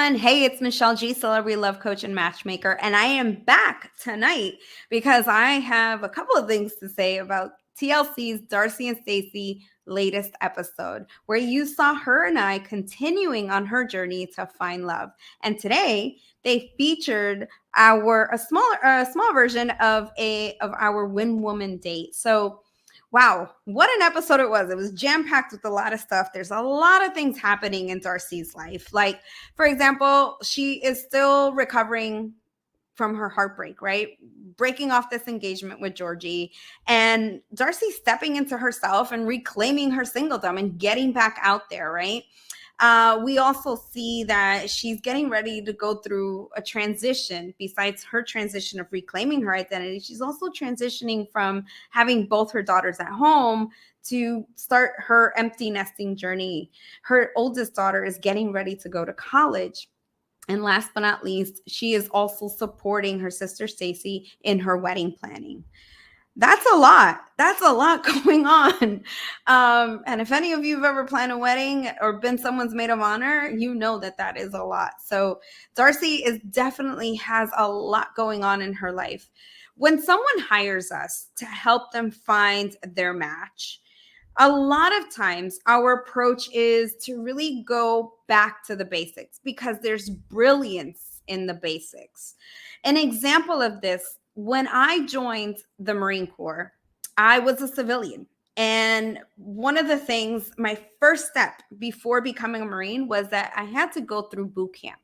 everyone. Hey, it's Michelle G, Celebrity Love Coach and Matchmaker, and I am back tonight because I have a couple of things to say about TLC's Darcey and Stacey latest episode, where you saw her and I continuing on her journey to find love. And today they featured a small version of our Win Woman date. So wow, what an episode it was. It was jam-packed with a lot of stuff. There's a lot of things happening in Darcey's life. Like, for example, she is still recovering from her heartbreak, right? Breaking off this engagement with Georgie, and Darcey stepping into herself and reclaiming her singledom and getting back out there, right? We also see that she's getting ready to go through a transition. Besides her transition of reclaiming her identity, she's also transitioning from having both her daughters at home to start her empty nesting journey. Her oldest daughter is getting ready to go to college. And last but not least, she is also supporting her sister Stacey in her wedding planning. That's a lot. That's a lot going on. And if any of you have ever planned a wedding or been someone's maid of honor, you know that is a lot. So Darcey definitely has a lot going on in her life. When someone hires us to help them find their match, a lot of times our approach is to really go back to the basics because there's brilliance in the basics. An example of this, when I joined the Marine Corps, I was a civilian. And one of the things, my first step before becoming a Marine was that I had to go through boot camp.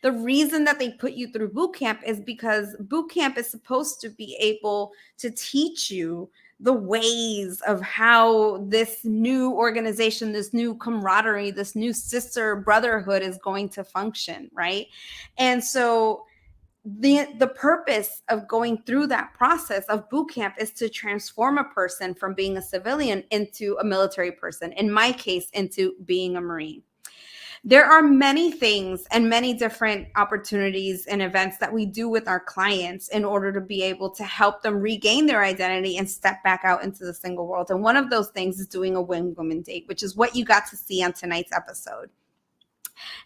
The reason that they put you through boot camp is because boot camp is supposed to be able to teach you the ways of how this new organization, this new camaraderie, this new sister brotherhood is going to function, right? And so the purpose of going through that process of boot camp is to transform a person from being a civilian into a military person, in my case, into being a Marine. There are many things and many different opportunities and events that we do with our clients in order to be able to help them regain their identity and step back out into the single world. And one of those things is doing a Win Woman date, which is what you got to see on tonight's episode.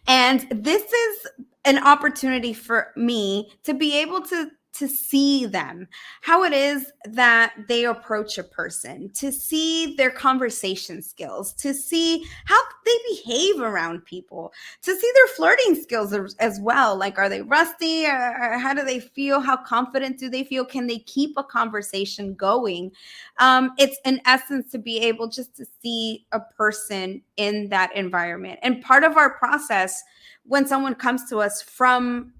And this is an opportunity for me to be able to see them, how it is that they approach a person, to see their conversation skills, to see how they behave around people, to see their flirting skills as well. Like, are they rusty? Or how do they feel? How confident do they feel? Can they keep a conversation going? It's in essence to be able just to see a person in that environment. And part of our process when someone comes to us from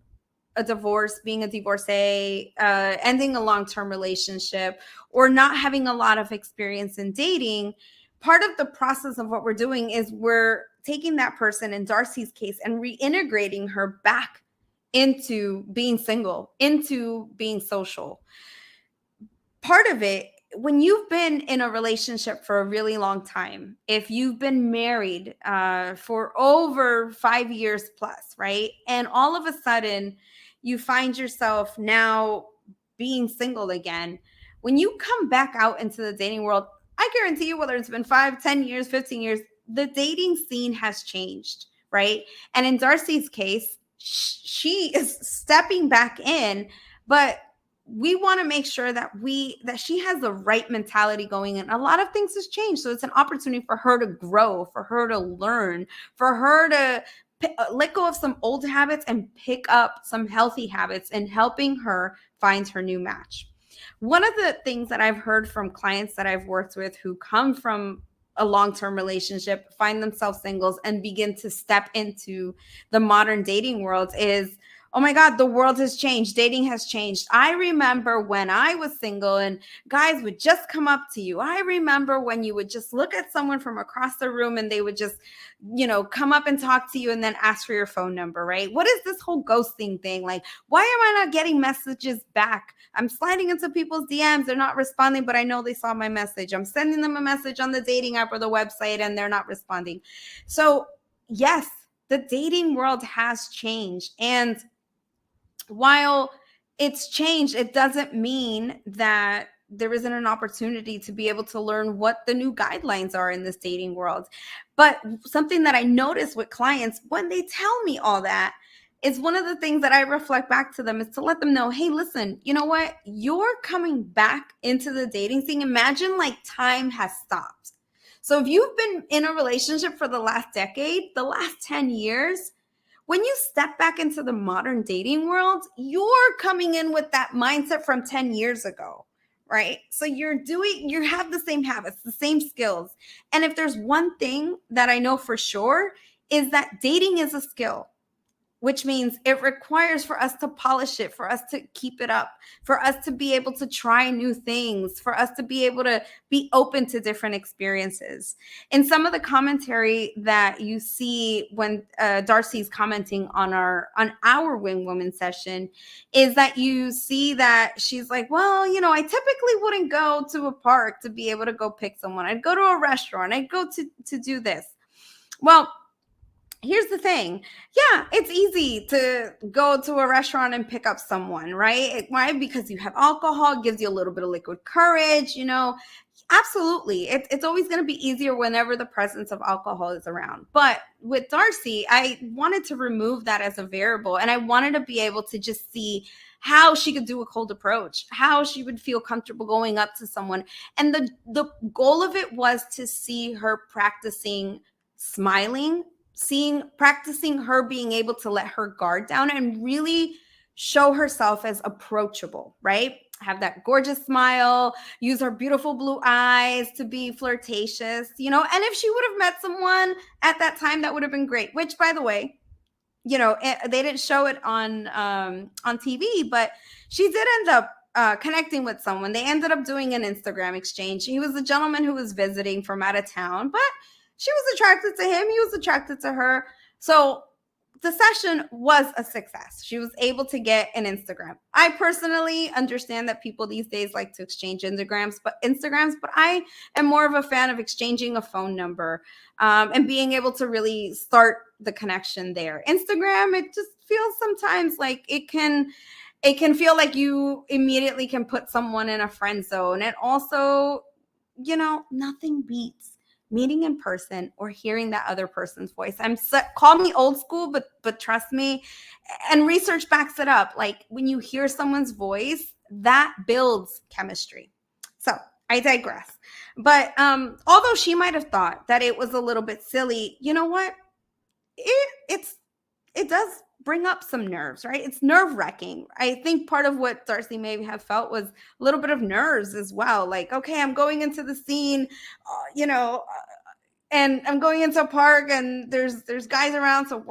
a divorce, being a divorcee, ending a long-term relationship, or not having a lot of experience in dating, part of the process of what we're doing is we're taking that person, in Darcey's case, and reintegrating her back into being single, into being social. Part of it, when you've been in a relationship for a really long time, if you've been married for over 5 years plus, right? And all of a sudden you find yourself now being single again, when you come back out into the dating world, I guarantee you, whether it's been 5, 10 years, 15 years, the dating scene has changed, right? And in Darcey's case, she is stepping back in, but we want to make sure that she has the right mentality going in. A lot of things has changed. So it's an opportunity for her to grow, for her to learn, for her to let go of some old habits and pick up some healthy habits and helping her find her new match. One of the things that I've heard from clients that I've worked with who come from a long-term relationship, find themselves singles, and begin to step into the modern dating world is, oh my God, the world has changed. Dating has changed. I remember when I was single and guys would just come up to you. I remember when you would just look at someone from across the room and they would just, come up and talk to you and then ask for your phone number, right? What is this whole ghosting thing? Like, why am I not getting messages back? I'm sliding into people's DMs. They're not responding, but I know they saw my message. I'm sending them a message on the dating app or the website and they're not responding. So yes, the dating world has changed. And while it's changed, it doesn't mean that there isn't an opportunity to be able to learn what the new guidelines are in this dating world. But something that I notice with clients when they tell me all that is one of the things that I reflect back to them is to let them know, hey, listen, you know what? You're coming back into the dating scene. Imagine like time has stopped. So if you've been in a relationship for the last decade, the last 10 years, when you step back into the modern dating world, you're coming in with that mindset from 10 years ago, right? So you have the same habits, the same skills. And if there's one thing that I know for sure is that dating is a skill, which means it requires for us to polish it, for us to keep it up, for us to be able to try new things, for us to be able to be open to different experiences. In some of the commentary that you see when Darcey's commenting on our Wing Woman session is that you see that she's like, well, I typically wouldn't go to a park to be able to go pick someone. I'd go to a restaurant. I'd go to do this. Well, here's the thing. Yeah, it's easy to go to a restaurant and pick up someone, right? Why? Because you have alcohol, it gives you a little bit of liquid courage, Absolutely. It's always going to be easier whenever the presence of alcohol is around. But with Darcey, I wanted to remove that as a variable, and I wanted to be able to just see how she could do a cold approach, how she would feel comfortable going up to someone. And the goal of it was to see her practicing smiling, practicing her being able to let her guard down and really show herself as approachable, right? Have that gorgeous smile, use her beautiful blue eyes to be flirtatious, and if she would have met someone at that time, that would have been great, which, by the way, they didn't show it on TV, but she did end up connecting with someone. They ended up doing an Instagram exchange. He was a gentleman who was visiting from out of town, but she was attracted to him. He was attracted to her. So the session was a success. She was able to get an Instagram. I personally understand that people these days like to exchange Instagrams, but I am more of a fan of exchanging a phone number and being able to really start the connection there. Instagram, it just feels sometimes like it can feel like you immediately can put someone in a friend zone. And also, nothing beats meeting in person or hearing that other person's voice. Call me old school, but trust me, and research backs it up. Like when you hear someone's voice, that builds chemistry. So I digress. But although she might have thought that it was a little bit silly, you know what? It does bring up some nerves, right? It's nerve-wracking. I think part of what Darcey may have felt was a little bit of nerves as well. Like, okay, I'm going into the scene, and I'm going into a park and there's guys around. So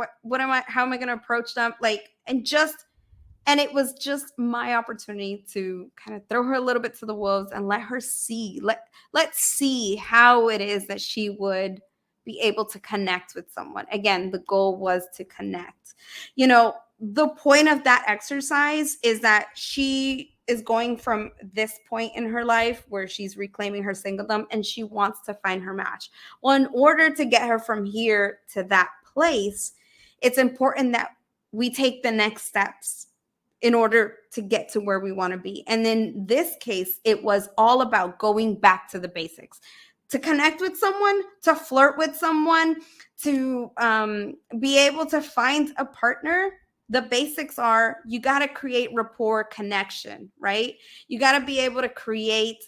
how am I going to approach them? And it was just my opportunity to kind of throw her a little bit to the wolves and let her see, let's see how it is that she would be able to connect with someone. Again, the goal was to connect. The point of that exercise is that she is going from this point in her life where she's reclaiming her singledom and she wants to find her match. Well, in order to get her from here to that place, it's important that we take the next steps in order to get to where we want to be. And in this case, it was all about going back to the basics. To connect with someone, to flirt with someone, to be able to find a partner, the basics are you got to create rapport, connection, right? You got to be able to create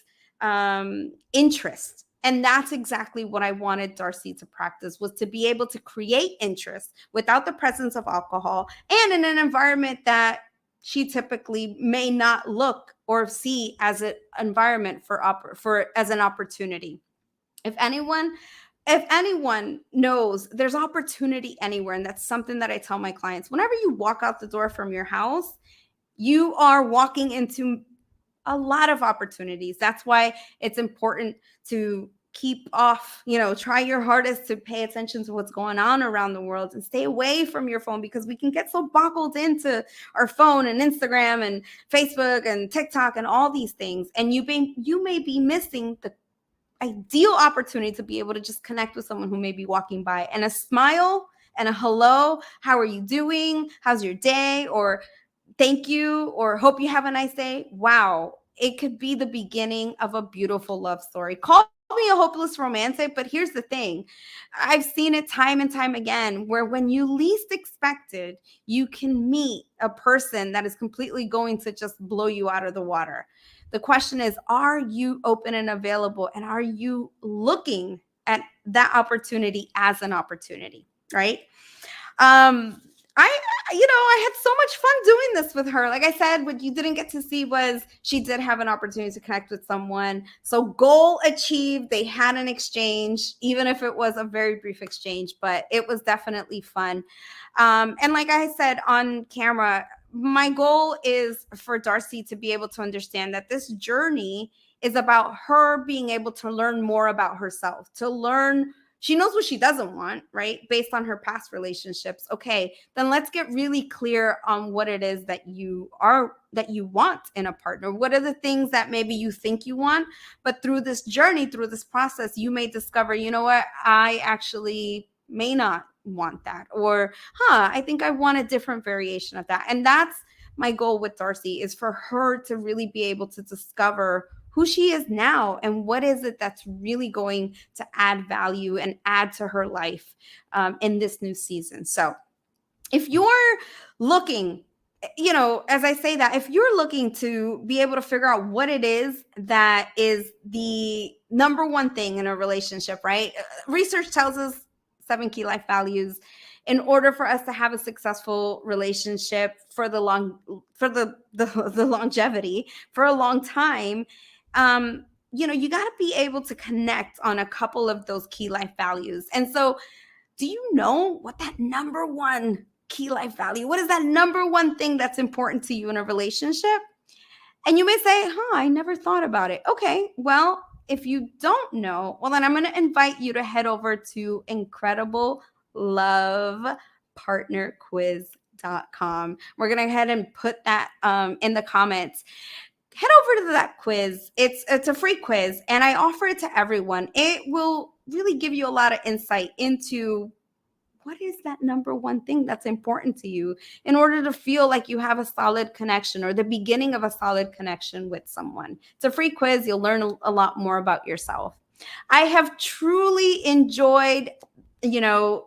interest. And that's exactly what I wanted Darcey to practice, was to be able to create interest without the presence of alcohol and in an environment that she typically may not look or see as an environment as an opportunity. If anyone knows there's opportunity anywhere, and that's something that I tell my clients, whenever you walk out the door from your house, you are walking into a lot of opportunities. That's why it's important to keep off, try your hardest to pay attention to what's going on around the world and stay away from your phone, because we can get so buckled into our phone and Instagram and Facebook and TikTok and all these things. And you may be missing the ideal opportunity to be able to just connect with someone who may be walking by, and a smile and a hello, how are you doing? How's your day? Or thank you, or hope you have a nice day. Wow. It could be the beginning of a beautiful love story. Call me a hopeless romantic, but here's the thing. I've seen it time and time again where when you least expect it, you can meet a person that is completely going to just blow you out of the water. The question is, are you open and available? And are you looking at that opportunity as an opportunity, right? Um, I had so much fun doing this with her. Like I said, what you didn't get to see was she did have an opportunity to connect with someone. So goal achieved. They had an exchange, even if it was a very brief exchange, but it was definitely fun. And like I said on camera, my goal is for Darcey to be able to understand that this journey is about her being able to learn more about herself, to learn. She knows what she doesn't want, right? Based on her past relationships. Okay, then let's get really clear on what it is that you want in a partner. What are the things that maybe you think you want, but through this journey, through this process, you may discover, you know what, I actually may not want that, or I think I want a different variation of that. And that's my goal with Darcey, is for her to really be able to discover who she is now and what is it that's really going to add value and add to her life in this new season. So if you're looking, as I say that, if you're looking to be able to figure out what it is that is the number one thing in a relationship, right? Research tells us 7 key life values. In order for us to have a successful relationship for the longevity for a long time, you got to be able to connect on a couple of those key life values. And so, do you know what that number one key life value, what is that number one thing that's important to you in a relationship? And you may say, I never thought about it. Okay, well, if you don't know, well, then I'm going to invite you to head over to incredible-love-partner-quiz.com. We're going to go ahead and put that in the comments. Head over to that quiz. It's a free quiz, and I offer it to everyone. It will really give you a lot of insight into what is that number one thing that's important to you in order to feel like you have a solid connection or the beginning of a solid connection with someone. It's a free quiz. You'll learn a lot more about yourself. I have truly enjoyed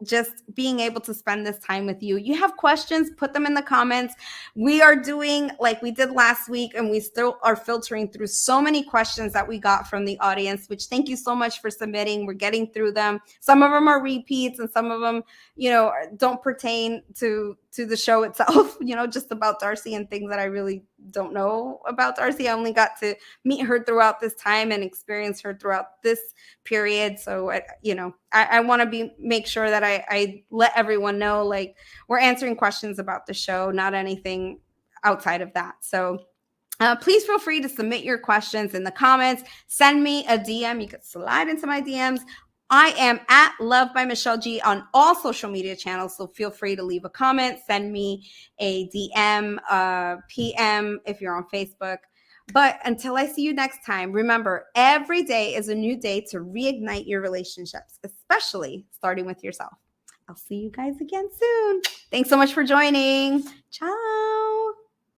just being able to spend this time with you. You have questions, put them in the comments. We are doing like we did last week, and we still are filtering through so many questions that we got from the audience, which thank you so much for submitting. We're getting through them. Some of them are repeats, and some of them, don't pertain to the show itself, just about Darcey and things that I really don't know about Darcey. I only got to meet her throughout this time and experience her throughout this period. So, I want to make sure that I let everyone know, like, we're answering questions about the show, not anything outside of that. So please feel free to submit your questions in the comments. Send me a DM. You could slide into my DMs. I am at Love by Michelle G on all social media channels, so feel free to leave a comment, send me a DM, PM if you're on Facebook. But until I see you next time, remember, every day is a new day to reignite your relationships, especially starting with yourself. I'll see you guys again soon. Thanks so much for joining. Ciao.